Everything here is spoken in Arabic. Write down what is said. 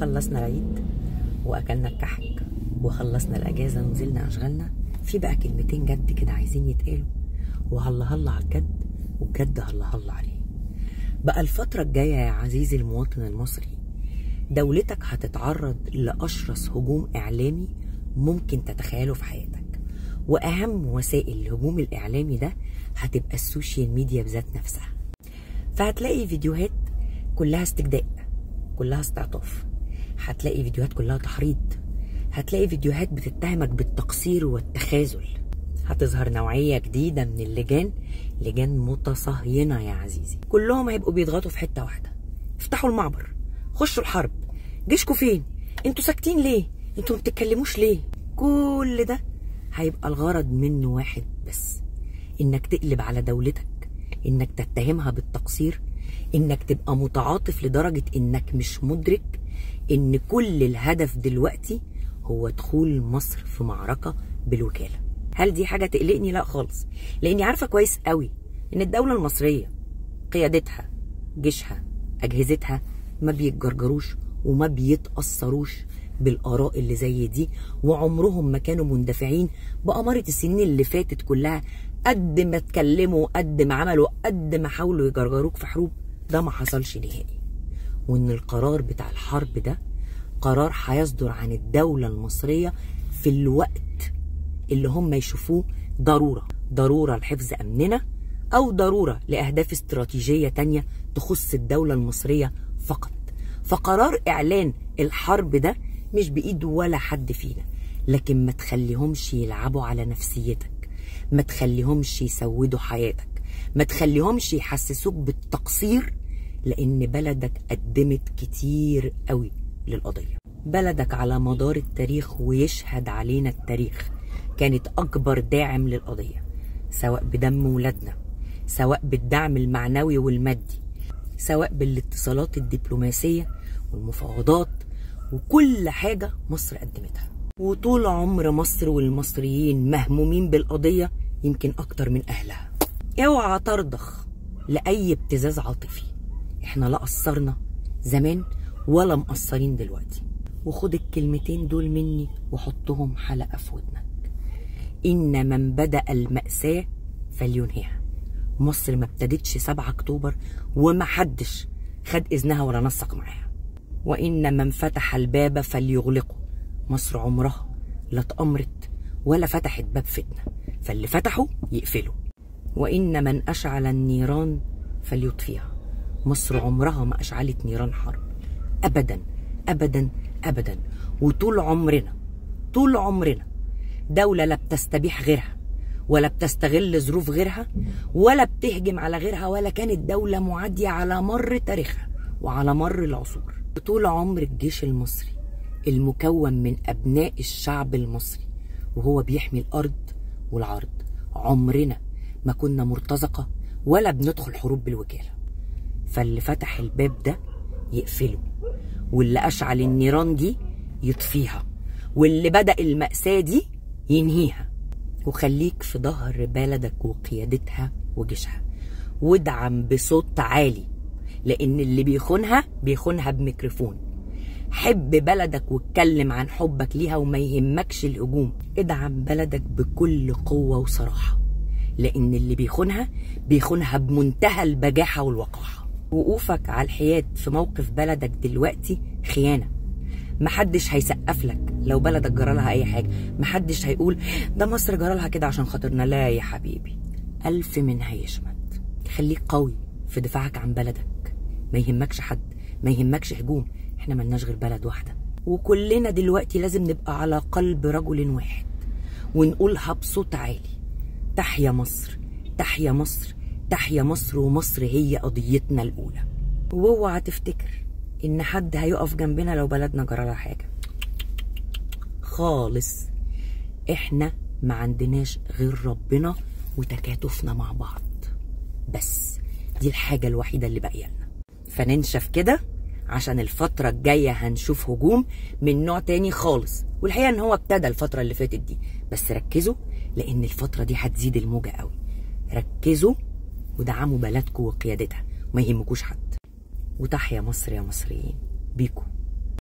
خلصنا العيد واكلنا الكحك وخلصنا الاجازه ونزلنا اشغالنا. في بقى كلمتين جد كده عايزين يتقالوا، وهلا هلا على الجد والجد هلا هلا عليه. بقى الفتره الجايه يا عزيزي المواطن المصري، دولتك هتتعرض لاشرس هجوم اعلامي ممكن تتخيله في حياتك، واهم وسائل الهجوم الاعلامي ده هتبقى السوشيال ميديا بذات نفسها. فهتلاقي فيديوهات كلها استجداء، كلها استعطاف، هتلاقي فيديوهات كلها تحريض، هتلاقي فيديوهات بتتهمك بالتقصير والتخاذل. هتظهر نوعية جديدة من اللجان، لجان متصهينة يا عزيزي، كلهم هيبقوا بيضغطوا في حتة واحدة: افتحوا المعبر، خشوا الحرب، جيشكوا فين؟ انتوا ساكتين ليه؟ انتوا ما بتتكلموش ليه؟ كل ده هيبقى الغرض منه واحد بس: انك تقلب على دولتك، انك تتهمها بالتقصير، انك تبقى متعاطف لدرجة انك مش مدرك ان كل الهدف دلوقتي هو دخول مصر في معركة بالوكالة. هل دي حاجة تقلقني؟ لا خالص، لاني عارفة كويس قوي ان الدولة المصرية قيادتها، جيشها، اجهزتها ما بيتجرجروش وما بيتأثروش بالآراء اللي زي دي، وعمرهم ما كانوا مندفعين بأمارة السنين اللي فاتت كلها. قد ما اتكلموا، قد ما عملوا، قد ما حاولوا يجرجروك في حروب، ده ما حصلش نهائي. وان القرار بتاع الحرب ده قرار هيصدر عن الدولة المصرية في الوقت اللي هم يشوفوه ضرورة لحفظ أمننا، أو ضرورة لأهداف استراتيجية تانية تخص الدولة المصرية فقط. فقرار إعلان الحرب ده مش بإيد ولا حد فينا، لكن ما تخليهمش يلعبوا على نفسيتك، ما تخليهمش يسودوا حياتك، ما تخليهمش يحسسوك بالتقصير، لأن بلدك قدمت كتير قوي للقضية. بلدك على مدار التاريخ، ويشهد علينا التاريخ، كانت أكبر داعم للقضية، سواء بدم ولادنا، سواء بالدعم المعنوي والمادي، سواء بالاتصالات الدبلوماسية والمفاوضات، وكل حاجة مصر قدمتها. وطول عمر مصر والمصريين مهمومين بالقضية يمكن أكتر من أهلها. اوعى ترضخ لأي ابتزاز عاطفي، احنا لا قصرنا زمان ولا مقصرين دلوقتي. وخد الكلمتين دول مني وحطهم حلقة في ودنك: إن من بدأ المأساة فلينهيها. مصر ما ابتدتش 7 أكتوبر ومحدش خد إذنها ولا نسق معاها. وإن من فتح الباب فليغلقه. مصر عمرها لا اتأمرت ولا فتحت باب فتنة، فاللي فتحوا يقفلوا. وإن من أشعل النيران فليطفيها. مصر عمرها ما أشعلت نيران حرب أبدا أبدا أبدا. وطول عمرنا دولة لا بتستبيح غيرها، ولا بتستغل ظروف غيرها، ولا بتهجم على غيرها، ولا كانت دولة معادية على مر تاريخها وعلى مر العصور. طول عمر الجيش المصري المكون من أبناء الشعب المصري وهو بيحمي الأرض والعرض، عمرنا ما كنا مرتزقة ولا بندخل حروب بالوكالة. فاللي فتح الباب ده يقفله، واللي أشعل النيران دي يطفيها، واللي بدأ المأساة دي ينهيها. وخليك في ظهر بلدك وقيادتها وجيشها، وادعم بصوت عالي، لأن اللي بيخونها بميكروفون. حب بلدك واتكلم عن حبك ليها وما يهمكش الهجوم. ادعم بلدك بكل قوة وصراحة، لأن اللي بيخونها بمنتهى البجاحة والوقاحة. وقوفك على الحياد في موقف بلدك دلوقتي خيانة. محدش هيسقف لك لو بلدك جرالها أي حاجة، محدش هيقول ده مصر جرالها كده عشان خاطرنا. لا يا حبيبي، 1000 من هيشمت. خليك قوي في دفاعك عن بلدك، ما يهمكش حد، ما يهمكش هجوم. احنا ملناش غير بلد واحدة، وكلنا دلوقتي لازم نبقى على قلب رجل واحد ونقولها بصوت عالي: تحيا مصر، تحيا مصر، تحيا مصر، ومصر هي قضيتنا الأولى. واوعى تفتكر إن حد هيقف جنبنا لو بلدنا جرالها حاجة خالص. احنا ما عندناش غير ربنا وتكاتفنا مع بعض، بس دي الحاجة الوحيدة اللي باقية لنا. فننشف كده، عشان الفترة الجاية هنشوف هجوم من نوع تاني خالص. والحقيقة ان هو ابتدى الفترة اللي فاتت دي، بس ركزوا لان الفترة دي هتزيد الموجة قوي. ركزوا ودعموا بلدكم وقيادتها، وما يهمكوش حد. وتحيا مصر يا مصريين بيكم.